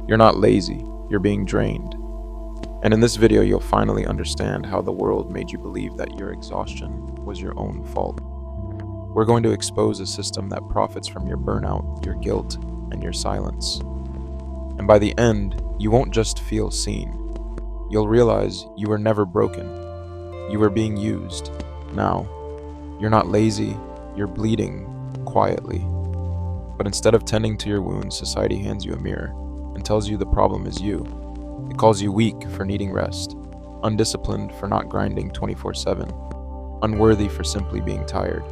You're not lazy, you're being drained. And in this video, you'll finally understand how the world made you believe that your exhaustion was your own fault. We're going to expose a system that profits from your burnout, your guilt, and your silence. And by the end, you won't just feel seen. You'll realize you were never broken. You were being used. Now, you're not lazy, you're bleeding quietly. But instead of tending to your wounds, society hands you a mirror and tells you the problem is you. It calls you weak for needing rest, undisciplined for not grinding 24/7, unworthy for simply being tired.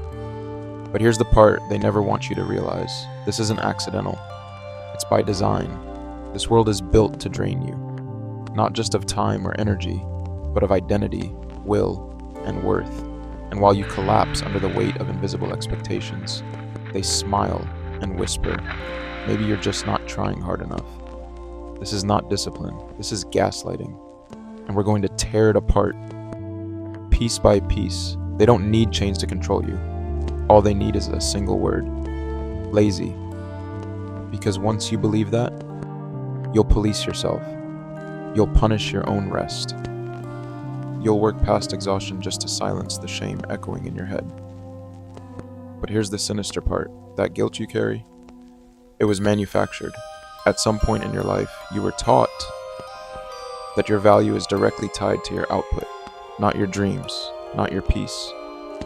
But here's the part they never want you to realize. This isn't accidental. It's by design. This world is built to drain you, not just of time or energy, but of identity, will, and worth. And while you collapse under the weight of invisible expectations, they smile and whisper, maybe you're just not trying hard enough. This is not discipline, this is gaslighting. And we're going to tear it apart, piece by piece. They don't need chains to control you. All they need is a single word: lazy. Because once you believe that, you'll police yourself. You'll punish your own rest. You'll work past exhaustion just to silence the shame echoing in your head. But here's the sinister part. That guilt you carry, it was manufactured. At some point in your life, you were taught that your value is directly tied to your output, not your dreams, not your peace,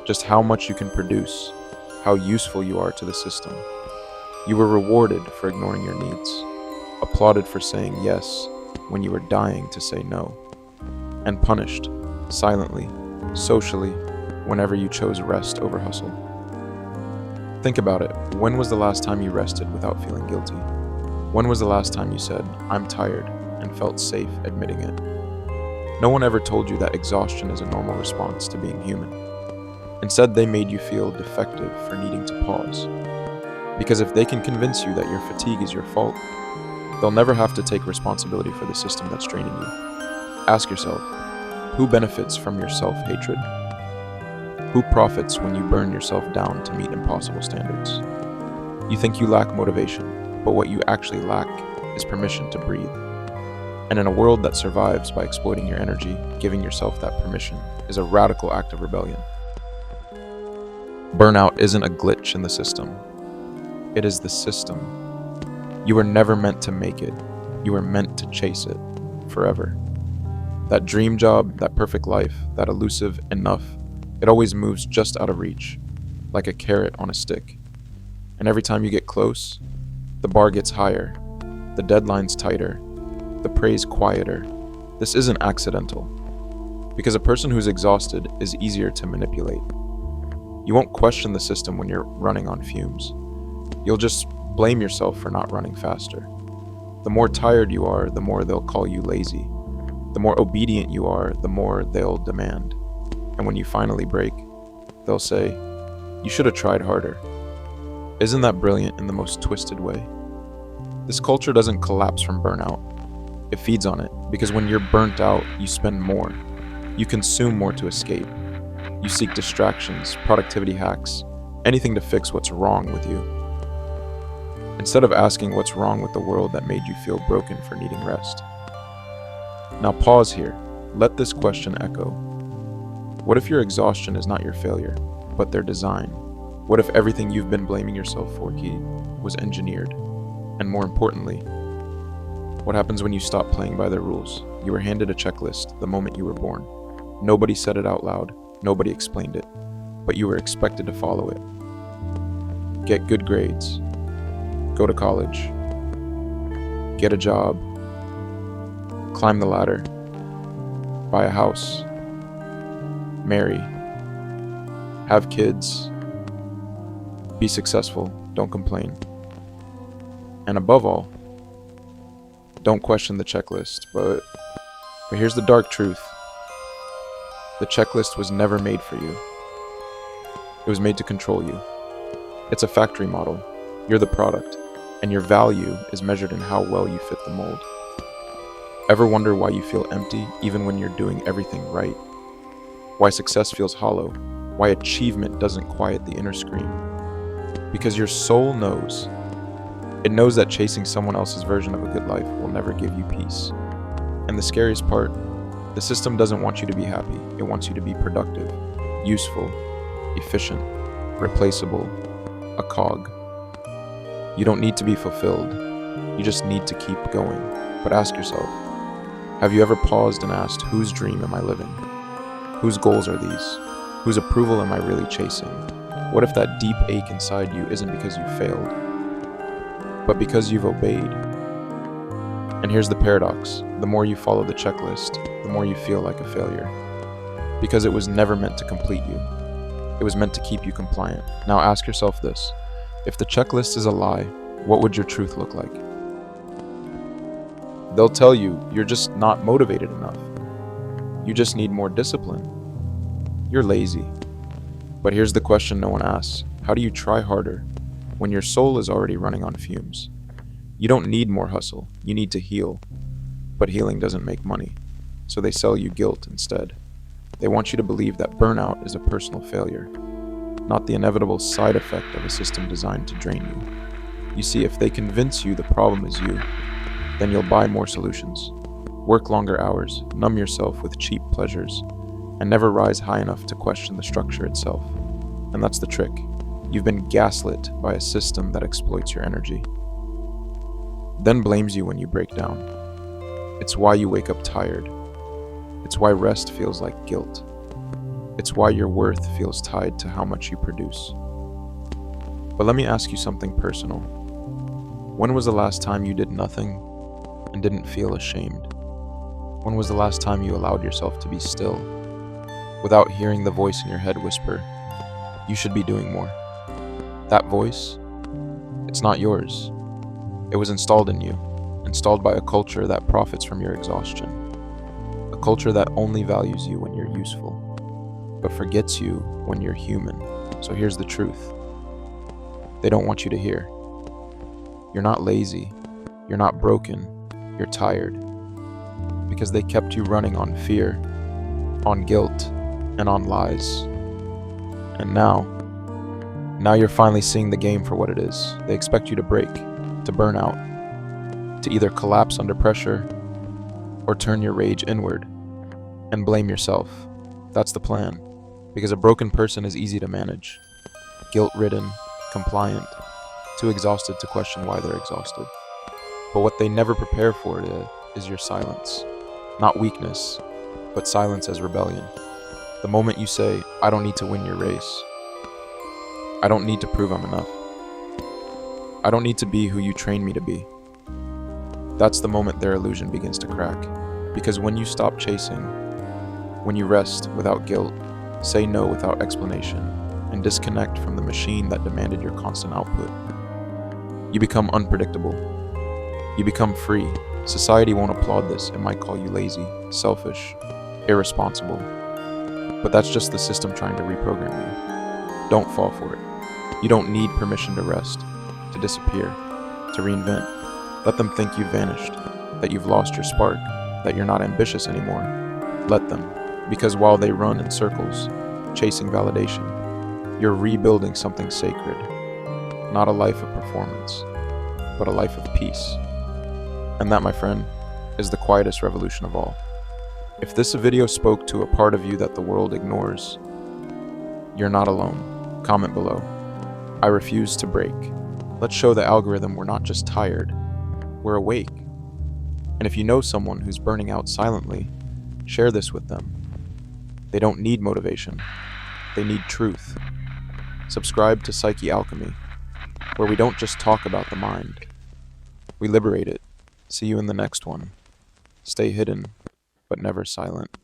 just how much you can produce, how useful you are to the system. You were rewarded for ignoring your needs, applauded for saying yes when you were dying to say no, and punished, silently, socially, whenever you chose rest over hustle. Think about it. When was the last time you rested without feeling guilty? When was the last time you said, "I'm tired," and felt safe admitting it? No one ever told you that exhaustion is a normal response to being human. Instead, they made you feel defective for needing to pause. Because if they can convince you that your fatigue is your fault, they'll never have to take responsibility for the system that's draining you. Ask yourself, who benefits from your self-hatred? Who profits when you burn yourself down to meet impossible standards? You think you lack motivation, but what you actually lack is permission to breathe. And in a world that survives by exploiting your energy, giving yourself that permission is a radical act of rebellion. Burnout isn't a glitch in the system. It is the system. You were never meant to make it. You were meant to chase it forever. That dream job, that perfect life, that elusive enough, it always moves just out of reach, like a carrot on a stick. And every time you get close, the bar gets higher, the deadline's tighter, the praise quieter. This isn't accidental, because a person who's exhausted is easier to manipulate. You won't question the system when you're running on fumes. You'll just blame yourself for not running faster. The more tired you are, the more they'll call you lazy. The more obedient you are, the more they'll demand. And when you finally break, they'll say, "You should have tried harder." Isn't that brilliant in the most twisted way? This culture doesn't collapse from burnout. It feeds on it, because when you're burnt out, you spend more. You consume more to escape. You seek distractions, productivity hacks, anything to fix what's wrong with you. Instead of asking what's wrong with the world that made you feel broken for needing rest. Now pause here. Let this question echo. What if your exhaustion is not your failure, but their design? What if everything you've been blaming yourself for was engineered? And more importantly, what happens when you stop playing by their rules? You were handed a checklist the moment you were born. Nobody said it out loud, nobody explained it, but you were expected to follow it. Get good grades, go to college, get a job, climb the ladder, buy a house, marry, have kids, be successful, don't complain. And above all, don't question the checklist, but here's the dark truth. The checklist was never made for you. It was made to control you. It's a factory model. You're the product, and your value is measured in how well you fit the mold. Ever wonder why you feel empty even when you're doing everything right? Why success feels hollow? Why achievement doesn't quiet the inner scream? Because your soul knows. It knows that chasing someone else's version of a good life will never give you peace. And the scariest part, the system doesn't want you to be happy. It wants you to be productive, useful, efficient, replaceable, a cog. You don't need to be fulfilled. You just need to keep going. But ask yourself, have you ever paused and asked, whose dream am I living? Whose goals are these? Whose approval am I really chasing? What if that deep ache inside you isn't because you failed, but because you've obeyed? And here's the paradox. The more you follow the checklist, the more you feel like a failure. Because it was never meant to complete you. It was meant to keep you compliant. Now ask yourself this. If the checklist is a lie, what would your truth look like? They'll tell you you're just not motivated enough. You just need more discipline. You're lazy. But here's the question no one asks. How do you try harder when your soul is already running on fumes? You don't need more hustle. You need to heal. But healing doesn't make money. So they sell you guilt instead. They want you to believe that burnout is a personal failure, not the inevitable side effect of a system designed to drain you. You see, if they convince you the problem is you, then you'll buy more solutions, work longer hours, numb yourself with cheap pleasures, and never rise high enough to question the structure itself. And that's the trick. You've been gaslit by a system that exploits your energy, then blames you when you break down. It's why you wake up tired. It's why rest feels like guilt. It's why your worth feels tied to how much you produce. But let me ask you something personal. When was the last time you did nothing and didn't feel ashamed? When was the last time you allowed yourself to be still, without hearing the voice in your head whisper, you should be doing more? That voice, it's not yours. It was installed in you, installed by a culture that profits from your exhaustion. A culture that only values you when you're useful, but forgets you when you're human. So here's the truth. They don't want you to hear. You're not lazy. You're not broken. You're tired. Because they kept you running on fear, on guilt, and on lies. And now you're finally seeing the game for what it is. They expect you to break, to burn out, to either collapse under pressure or turn your rage inward and blame yourself. That's the plan. Because a broken person is easy to manage. Guilt-ridden, compliant, too exhausted to question why they're exhausted. But what they never prepare for is your silence. Not weakness, but silence as rebellion. The moment you say, I don't need to win your race. I don't need to prove I'm enough. I don't need to be who you trained me to be. That's the moment their illusion begins to crack. Because when you stop chasing, when you rest without guilt, say no without explanation, and disconnect from the machine that demanded your constant output, you become unpredictable. You become free. Society won't applaud this. It might call you lazy, selfish, irresponsible. But that's just the system trying to reprogram you. Don't fall for it. You don't need permission to rest, to disappear, to reinvent. Let them think you've vanished, that you've lost your spark, that you're not ambitious anymore. Let them. Because while they run in circles, chasing validation, you're rebuilding something sacred. Not a life of performance, but a life of peace. And that, my friend, is the quietest revolution of all. If this video spoke to a part of you that the world ignores, you're not alone. Comment below. I refuse to break. Let's show the algorithm we're not just tired, we're awake. And if you know someone who's burning out silently, share this with them. They don't need motivation. They need truth. Subscribe to Psyche Alchemy, where we don't just talk about the mind. We liberate it. See you in the next one. Stay hidden, but never silent.